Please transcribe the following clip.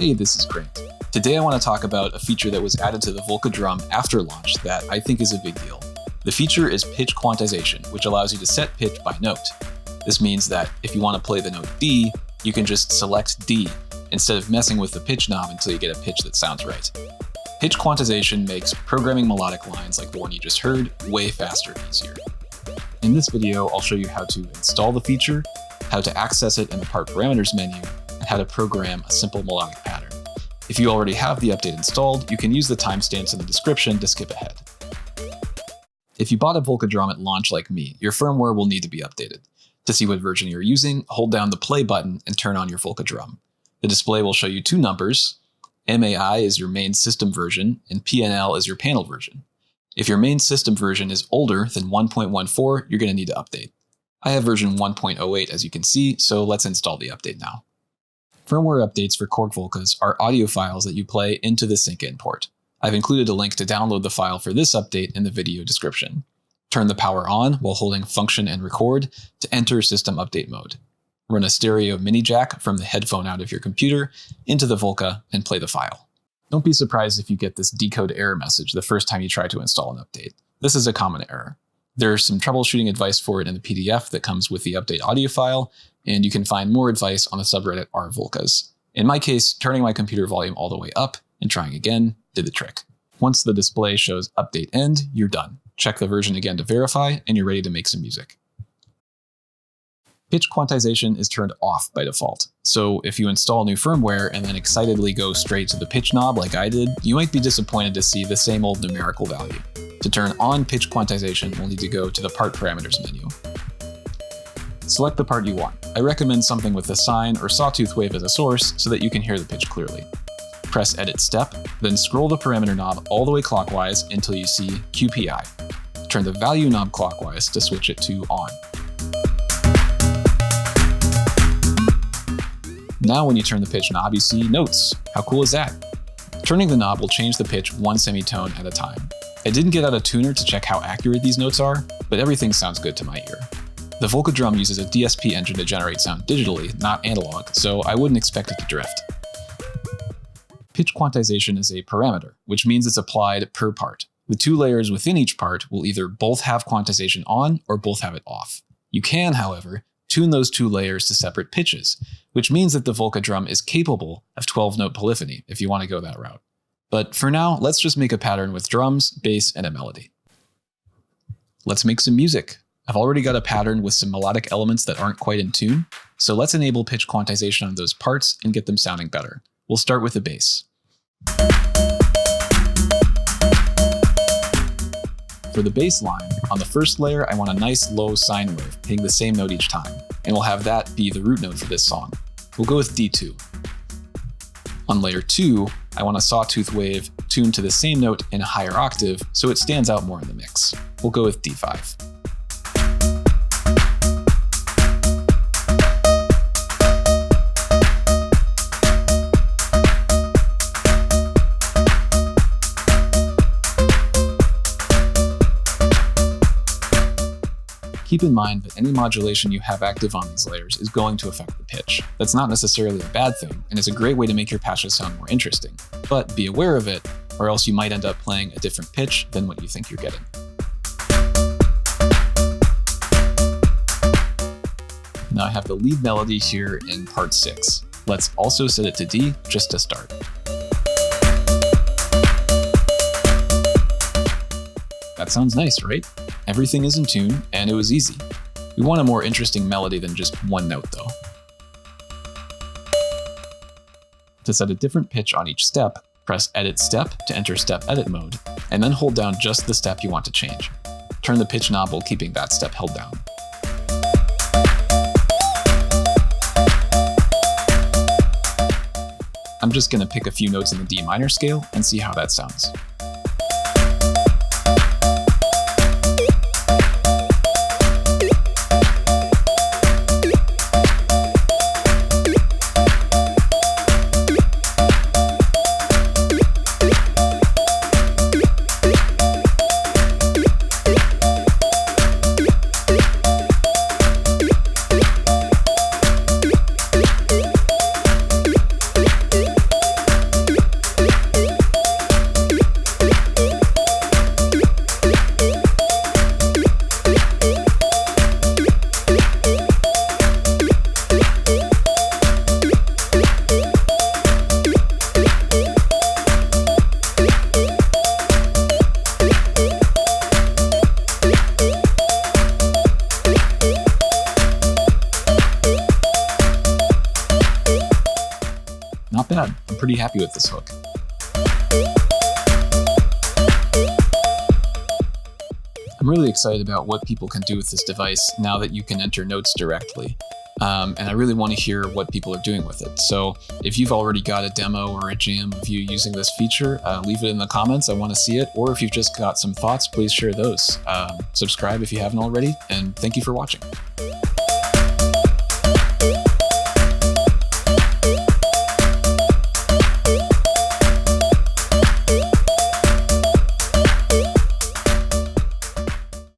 Hey, this is Grant. Today I want to talk about a feature that was added to the Volca Drum after launch that I think is a big deal. The feature is pitch quantization, which allows you to set pitch by note. This means that if you want to play the note D, you can just select D instead of messing with the pitch knob until you get a pitch that sounds right. Pitch quantization makes programming melodic lines like the one you just heard way faster and easier. In this video, I'll show you how to install the feature, how to access it in the part parameters menu, and how to program a simple melodic pattern. If you already have the update installed, you can use the timestamps in the description to skip ahead. If you bought a Volca Drum at launch like me, your firmware will need to be updated. To see what version you're using, hold down the play button and turn on your Volca Drum. The display will show you two numbers. MAI is your main system version, and PNL is your panel version. If your main system version is older than 1.14, you're going to need to update. I have version 1.08 as you can see, so let's install the update now. Firmware updates for Korg Volcas are audio files that you play into the sync-in port. I've included a link to download the file for this update in the video description. Turn the power on while holding Function and Record to enter System Update mode. Run a stereo mini jack from the headphone out of your computer into the Volca and play the file. Don't be surprised if you get this decode error message the first time you try to install an update. This is a common error. There's some troubleshooting advice for it in the PDF that comes with the update audio file, and you can find more advice on the subreddit r/Volcas. In my case, turning my computer volume all the way up and trying again did the trick. Once the display shows update end, you're done. Check the version again to verify, and you're ready to make some music. Pitch quantization is turned off by default, so if you install new firmware and then excitedly go straight to the pitch knob like I did, you might be disappointed to see the same old numerical value. To turn on pitch quantization, we'll need to go to the part parameters menu. Select the part you want. I recommend something with a sine or sawtooth wave as a source so that you can hear the pitch clearly. Press Edit Step, then scroll the parameter knob all the way clockwise until you see QPI. Turn the value knob clockwise to switch it to on. Now when you turn the pitch knob, you see notes. How cool is that? Turning the knob will change the pitch one semitone at a time. I didn't get out a tuner to check how accurate these notes are, but everything sounds good to my ear. The Volca Drum uses a DSP engine to generate sound digitally, not analog, so I wouldn't expect it to drift. Pitch quantization is a parameter, which means it's applied per part. The two layers within each part will either both have quantization on or both have it off. You can, however, tune those two layers to separate pitches, which means that the Volca Drum is capable of 12-note polyphony if you want to go that route. But for now, let's just make a pattern with drums, bass, and a melody. Let's make some music. I've already got a pattern with some melodic elements that aren't quite in tune, so let's enable pitch quantization on those parts and get them sounding better. We'll start with the bass. For the bass line, on the first layer, I want a nice low sine wave, hitting the same note each time, and we'll have that be the root note for this song. We'll go with D2. On layer 2, I want a sawtooth wave tuned to the same note in a higher octave so it stands out more in the mix. We'll go with D5. Keep in mind that any modulation you have active on these layers is going to affect the pitch. That's not necessarily a bad thing, and it's a great way to make your patches sound more interesting. But be aware of it, or else you might end up playing a different pitch than what you think you're getting. Now I have the lead melody here in part 6. Let's also set it to D just to start. That sounds nice, right? Everything is in tune, and it was easy. We want a more interesting melody than just one note, though. To set a different pitch on each step, press Edit Step to enter Step Edit mode, and then hold down just the step you want to change. Turn the pitch knob while keeping that step held down. I'm just going to pick a few notes in the D minor scale and see how that sounds. pretty happy with this hook. I'm really excited about what people can do with this device now that you can enter notes directly. And I really want to hear what people are doing with it. So if you've already got a demo or a jam of you using this feature, leave it in the comments. I want to see it. Or if you've just got some thoughts, please share those. Subscribe if you haven't already, and thank you for watching.